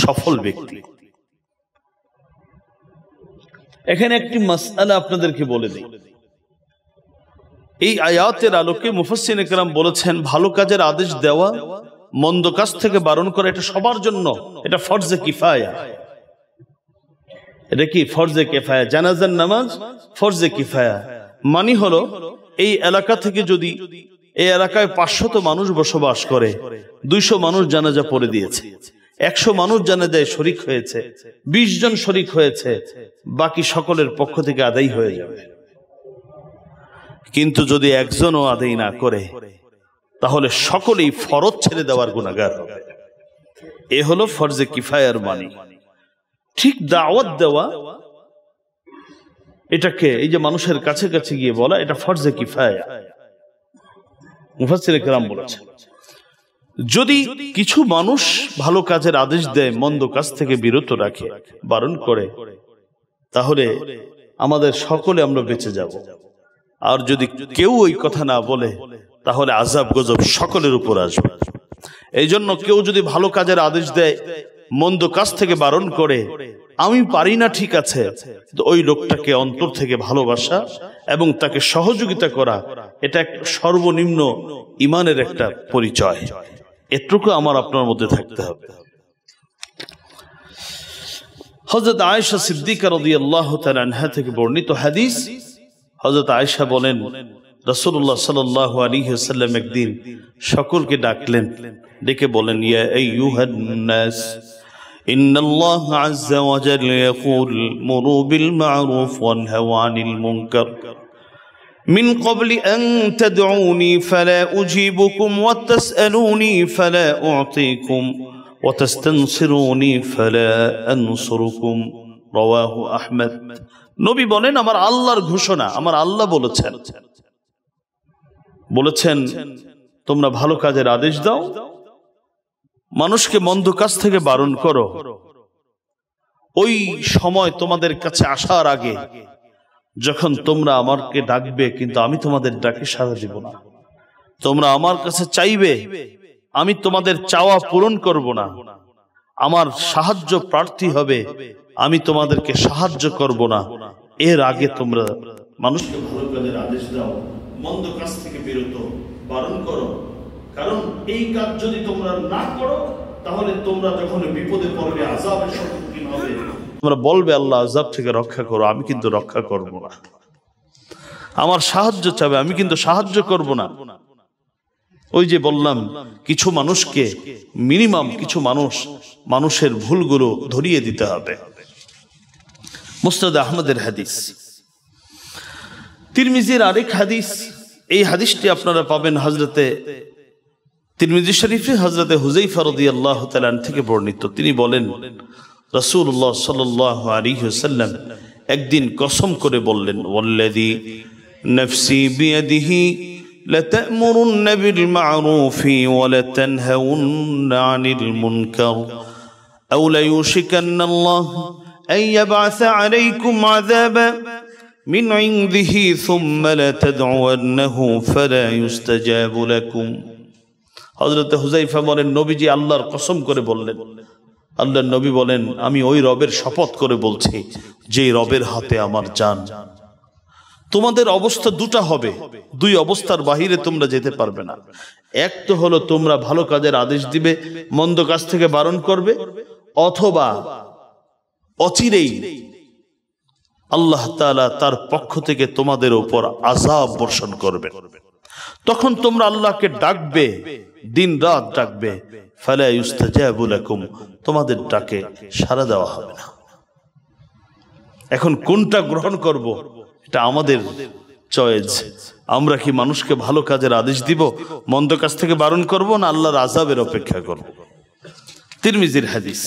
সফল ব্যক্তি। এখানে একটি মাসআলা আপনাদেরকে বলে দিই। এই আয়াতের আলোকে মুফাসসিরিনে কেরাম বলেছেন, ভালো কাজের আদেশ দেওয়া, মন্দ কাজ থেকে বারণ করা, এটা সবার জন্য, এটা ফরজে কিফায়া। এটা কি ফরজে কিফায়া? জানাজার নামাজ ফরজে কিফায়া মানে হলো, এই এলাকা থেকে যদি এই এলাকায় 500 মানুষ বসবাস করে, 200 মানুষ জানাজা পড়ে দিয়েছে, 100 মানুষ জানাজায় শরীক হয়েছে, 20 জন শরীক হয়েছে, বাকি সকলের পক্ষ থেকে আদায় হয়ে যাবে। কিন্তু যদি একজনও আদায় না করে, তাহলে সকলেই ফরজ ছেড়ে দেওয়ার গুনাহগার হবে। এ হলো ফরজে কিফায়ার মানে। ঠিক দাওয়াত দেওয়া এটাকে এই যে মানুষের কাছে কাছে গিয়ে বলা, এটা ফরজে কিফায়া। মুফাসসিরে কেরাম বলেছেন, যদি কিছু মানুষ ভালো কাজের আদেশ দেয়, মন্দ কাজ থেকে বিরত রাখে, বারণ করে, তাহলে আমাদের সকলে আমরা বেঁচে যাব। আর যদি কেউ ওই কথা না বলে, তাহলে আযাব গজব সকলের উপর আসবে। এই জন্য কেউ যদি ভালো কাজের আদেশ দেয়, মন্দ কাজ থেকে বারণ করে, আমি পারি না ঠিক আছে, তো ওই লোকটাকে অন্তর থেকে ভালোবাসা এবং তাকে সহযোগিতা করা, এটা একটা সর্বনিম্ন ঈমানের একটা পরিচয়। এটুকু আমার আপনার মধ্যে থাকতে হবে। হযরত আয়েশা সিদ্দিকা রাদিয়াল্লাহু তাআলা আনহা থেকে বর্ণিত হাদিস, হযরত আয়েশা বলেন, রাসূলুল্লাহ সাল্লাল্লাহু আলাইহি ওয়াসাল্লাম একদিন সকলকে ডাকলেন, ডেকে বলেন, ইয়া আইয়ুহান নাস ইন্নাল্লাহ আযজা ওয়া জাল্লা ইয়াকুল মুরু বিল মা'রুফ ওয়ানহাউ আনিল মুনকার من قبل أن تدعوني فلا أجيبكم وتسألوني فلا أعطيكم وتستنصروني فلا أنصركم رواه أحمد। নবী বলেন, আমার আল্লাহর ঘোষণা, আমার আল্লাহ বলেছেন তোমরা ভালো কাজের আদেশ দাও, মানুষকে মন্দ কাজ থেকে বারণ করো। ওই সময় তোমাদের কাছে আসার আগে যখন তোমরা আমাকে ডাকবে, কিন্তু আমি তোমাদের ডাকে সাড়া দিব না। তোমরা আমার কাছে চাইবে, আমি তোমাদের চাওয়া পূরণ করব না। আমার সাহায্য প্রার্থী হবে, আমি তোমাদেরকে সাহায্য করব না। এর আগে তোমরা মানুষকে ভালো কাজের আদেশ দাও, মন্দ কাজ থেকে বিরত বারণ করো। কারণ এই কাজ যদি তোমরা না করো, তাহলে তোমরা যখন বিপদে পড়বে, আযাবের সম্মুখীন হবে, তোমরা বলবে আল্লাহ আযাব থেকে রক্ষা করো, আমি কিন্তু রক্ষা করব না। আমার সাহায্য চাবে, আমি কিন্তু সাহায্য করব না। ওই যে বললাম, কিছু মানুষকে, মিনিমাম কিছু মানুষের ভুলগুলো ধরিয়ে দিতে হবে। মুসনাদ আহমদের হাদিস, তিরমিজির আরেক হাদিস, এই হাদিসটি আপনারা পাবেন হযরতে তিরমিজি শরীফে হযরতে হুযায়ফা রাদিয়াল্লাহু তাআলা থেকে বর্ণিত। তিনি বলেন, রাসূলুল্লাহ সাল্লাল্লাহু আলাইহি ওয়াসাল্লাম একদিন কসম করে বললেন, ওয়াল্লাযী নাফসি বিয়াদিহি লাতা'মুরুন্না বিল মা'রুফি ওয়া লাতানহাউন্না আনিল মুনকার আও লা ইউশিকান্না আল্লাহ আন ইয়াব'আসা আলাইকুম আযাবান মিন ইনদিহি সুম্মা লা তাদ'উন্নাহু ফালা ইউস্তাজাবু লাকুম। হযরত হুযায়ফা বলেন, নবীজি আল্লাহর কসম করে বললেন, আল্লাহর নবী বলেন, আমি ওই রবের শপথ করে বলছি, যে রবের হাতে আমার জান। তোমাদের অবস্থা দুটা হবে, দুই অবস্থার বাহিরে তোমরা যেতে পারবে না। এক তো হলো তোমরা ভালো কাজের আদেশ দিবে, মন্দ কাজ থেকে বারণ করবে, অথবা অচিরেই আল্লাহ তাআলা তার পক্ষ থেকে তোমাদের উপর আযাব বর্ষণ করবেন। তখন তোমরা আল্লাহকে ডাকবে, দিন রাত ডাকবে, ফালা ইউস্তাজাবু লাকুম, তোমাদের ডাকে সাড়া দেওয়া হবে না। এখন কোনটা গ্রহণ করব, এটা আমাদের চয়েস। আমরা কি মানুষকে ভালো কাজের আদেশ দিব, মন্দ কাজ থেকে বারণ করব, না আল্লাহর আযাবের অপেক্ষা করব? তিরমিজির হাদিস।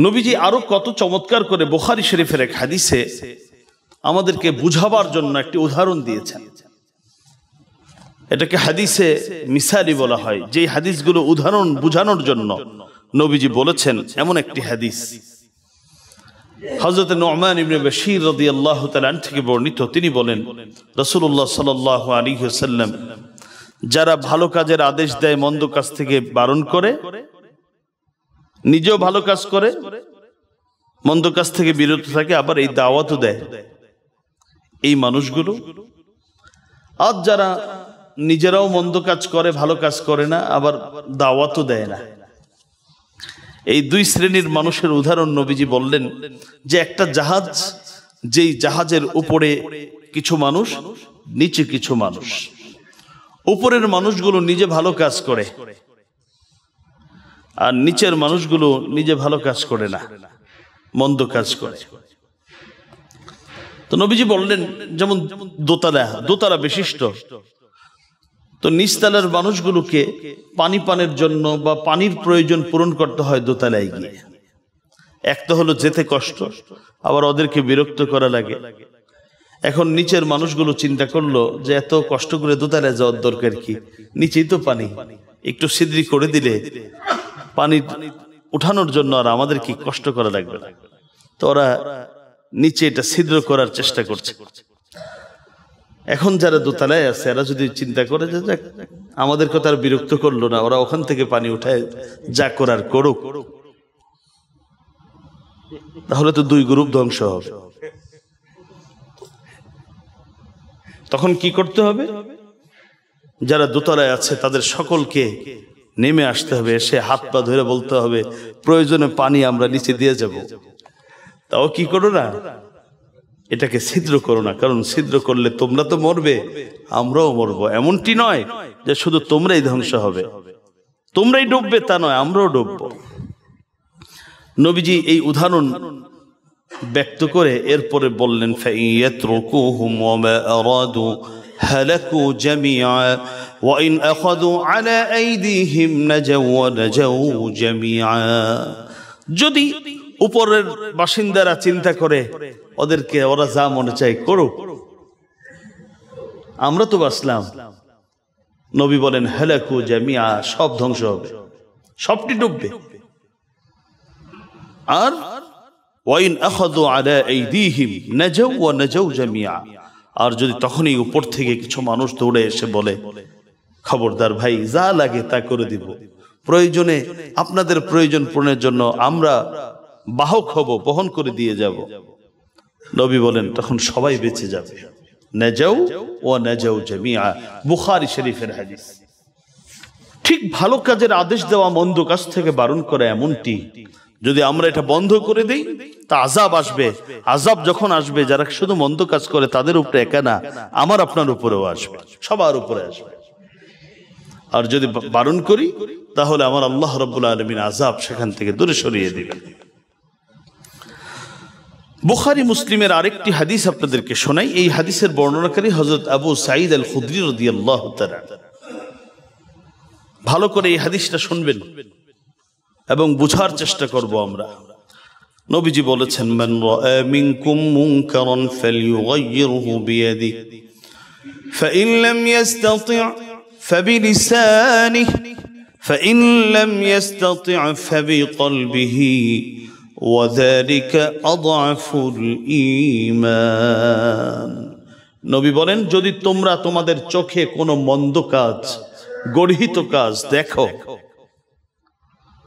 নবীজি আরো কত চমৎকার করে বুখারী শরীফের এক হাদিসে আমাদেরকে বুঝাবার জন্য একটি উদাহরণ দিয়েছেন। এটাকে হাদিসে মিসালি বলা হয়, যে হাদিসগুলো উদাহরণ বুঝানোর জন্য নবীজি বলেছেন। এমন একটি হাদিস হযরত নু'মান ইবনে বাশীর রাদিয়াল্লাহু তাআলা থেকে বর্ণিত। তিনি বলেন, রাসূলুল্লাহ সাল্লাল্লাহু আলাইহি ওয়াসাল্লাম যারা ভালো কাজের আদেশ দেয়, মন্দ কাজ থেকে বারণ করে, নিজেও ভালো কাজ করে, মন্দ কাজ থেকে বিরত থাকে, আবার এই দাওয়াতও দেয়, এই মানুষগুলো, আর যারা নিজেরাও মন্দ কাজ করে, ভালো কাজ করে না, আবার দাওয়াতও দেয় না, এই দুই শ্রেণীর মানুষের উদাহরণ নবীজি বললেন যে একটা জাহাজ, যেই জাহাজের উপরে কিছু মানুষ, নিচে কিছু মানুষ। উপরের মানুষগুলো নিজে ভালো কাজ করে, আর নিচের মানুষগুলো নিজে ভালো কাজ করে না, মন্দ কাজ করে। তো নবীজি বললেন, যেমন দোতলা বিশিষ্ট তো নিচতলার মানুষগুলোকে পানি পানের জন্য বা পানির প্রয়োজন পূরণ করতে হয় দোতলায় গিয়ে। এক তো হলো যেতে কষ্ট, আবার ওদেরকে বিরক্ত করা লাগে। এখন নিচের মানুষগুলো চিন্তা করলো যে এত কষ্ট করে দোতলায় যাওয়ার দরকার কি, নিচেই তো পানি, একটু ছিদ্রি করে দিলে পানি উঠানোর জন্য আর আমাদের কি কষ্ট করা লাগবে না। তো ওরা নিচে এটা ছিদ্র করার চেষ্টা করছে। এখন যারা দোতলায় আছে এরা যদি চিন্তা করে যে আমাদের কথা আর বিরক্ত করলো না, ওরা ওখান থেকে পানি উঠায় যা করার করুক, তাহলে তো দুই গ্রুপ ধ্বংস হবে। তখন কি করতে হবে? যারা দোতলায় আছে তাদের সকলকে নেমে আসতে হবে, এসে হাত পা ধরে বলতে হবে প্রয়োজনে পানি আমরা নিচে দিয়ে যাব। তাও কি করো না, এটাকে ছিদ্র করো না, কারণ ছিদ্র করলে তোমরা তো মরবে, আমরাও মরবো। এমনটি নয় যে শুধু তোমরাই ধ্বংস হবে, তোমরাই ডুববে তা নয়, আমরাও ডুববো। নবীজি এই উদাহরণ ব্যক্ত করে এরপরে বললেন ফাইয়াতরুকুহুম ওয়া মা আরাদু হালাকু জামিআ ওয়া ইন আখাযু আলা আইদিহিম নাজাউ ওয়া নাজাউ জামিআ। যদি উপরের বাসিন্দারা চিন্তা করে ওদেরকে ওরা যা মনে চায় করুক, আমরা তো বাঁচলাম, নবী বলেন হালাকু জামিআ, সব ধ্বংস হবে, সবটি ডুববে। আর ওয়াইন আখাযু আলা আইদিহিম নাজাউ ওয়া নাজাউ জামিআ, আর যদি তখনই উপর থেকে কিছু মানুষ দৌড়ে এসে বলে খবরদার ভাই, যা লাগে তা করে দিব, প্রয়োজনে আপনাদের প্রয়োজন পূরণের জন্য আমরা বাহক হব, বহন করে দিয়ে যাব, নবী বলেন তখন সবাই বেঁচে যাবে। নাজাউ ওয়া নাজাউ জামিআ, বুখারী শরীফের হাদিস। ঠিক ভালো কাজের আদেশ দেওয়া, মন্দ কাজ থেকে বারণ করা, এমনটি যদি আমরা এটা বন্ধ করে দেই তা আযাব আসবে। আযাব যখন আসবে যারা শুধু মন্দ কাজ করে তাদের উপরে একা না, আমার আপনার উপরেও আসবে, সবার উপরে আসবে। আর যদি বারণ করি তাহলে আমার আল্লাহ রাব্বুল আলামিন আযাব সেখান থেকে দূরে সরিয়ে দিবেন। বুখারী মুসলিমের আরেকটি হাদিস আপনাদেরকে শোনাই। এই হাদিসের বর্ণনাকারী হযরত আবু সাঈদ আল খুদরি রাদিয়াল্লাহু তাআলা। ভালো করে এই হাদিসটা শুনবেন এবং বুঝার চেষ্টা করব আমরা। নবীজি বলেছেন মান রাআ মিনকুম মুনকারান ফালইউগাইয়িরহু বিয়াদিহি ফাইন লাম ইস্তাতি' ফাবিলিসানিহি ফাইন লাম ইস্তাতি' ফাবিকলবিহি ওয়া যালিকা আযআফুল ঈমান। নবী বলেন যদি তোমরা তোমাদের চোখে কোনো মন্দ কাজ, গর্হিত কাজ দেখো,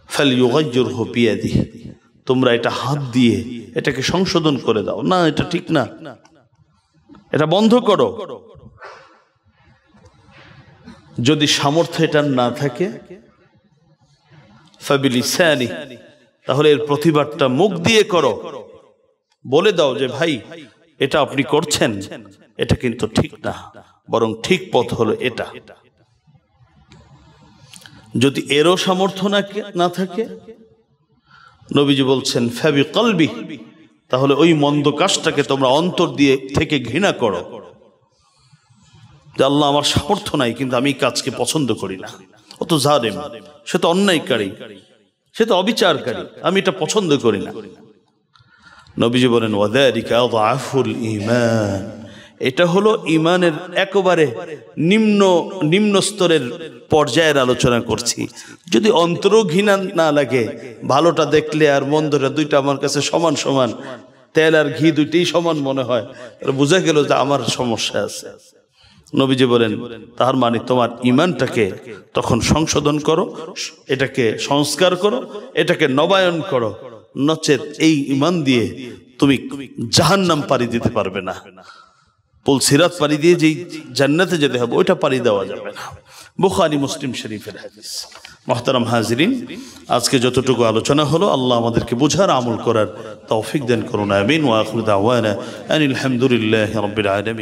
ফালইউগাইয়িরহু বিয়াদিহি, তোমরা এটা হাত দিয়ে এটাকে সংশোধন করে দাও, না এটা ঠিক না, এটা বন্ধ করো। যদি সামর্থ্য এটা না থাকে ফাবিলিসানিহি, তাহলে এর প্রতিবাদটা মুখ দিয়ে করো, বলে দাও যে ভাই এটা আপনি করছেন, এটা কিন্তু ঠিক না, বরং ঠিক পথ হলো এটা। যদি এরও সামর্থ্য না থাকে, নবীজি বলছেন ফাবিকলবি, তাহলে ওই মন্দ কাজটাকে তোমরা অন্তর দিয়ে থেকে ঘৃণা করো, যে আল্লাহ আমার সামর্থ্য নাই কিন্তু আমি কাজকে পছন্দ করি না, ও তো জালেম, সে তো অন্যায়কারী, সে তো অবিচারকারী, আমি এটা পছন্দ করি না। নবীজি বলেন ওয়া যালিকা আযআফুল ঈমান, এটা হলো ঈমানের একেবারে নিম্ন স্তরের পর্যায়ের আলোচনা করছি। যদি অন্তর ঘৃণা না লাগে, ভালোটা দেখলে আর মন্দটা দুইটা আমার কাছে সমান সমান, তেল আর ঘি দুইটাই সমান মনে হয়, বোঝা গেল যে আমার সমস্যা আছে। নবীজি বলেন তার মানে তোমার ঈমানটাকে তখন সংশোধন করো, এটাকে সংস্কার করো, এটাকে নবায়ন করো, নচেত এই ঈমান দিয়ে তুমি জাহান্নাম পাড়ি দিতে পারবে না। পুল সিরাত পাড়ি দিয়ে যেই জান্নাতে যেতে হবে ওইটা পাড়ি দেওয়া যাবে না। বুখারী মুসলিম শরীফের হাদিস। মুহতারাম হাজিরিন, আজকে যতটুকু আলোচনা হলো আল্লাহ আমাদেরকে বুঝার আমল করার তৌফিক দান করুন, আমিন। ওয়া আখিরু দাওয়ানা আনিল হামদুলিল্লাহি রাব্বিল আলামিন।